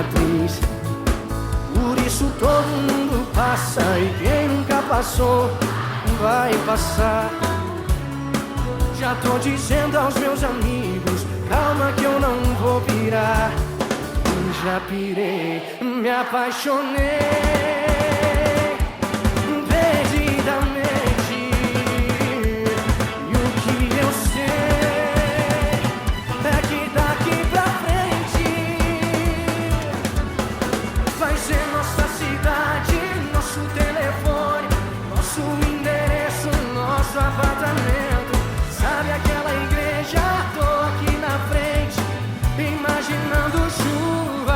matriz. Por isso todo mundo passa e quem nunca passou vai passar. Já tô dizendo aos meus amigos, calma que eu não vou pirar. Já pirei, me apaixonei perdidamente. E o que eu sei é que daqui pra frente vai ser nossa cidade, nosso telefone, nosso endereço, nosso apartamento. Sabe aquela igreja? Tô aqui na frente, imaginando chuva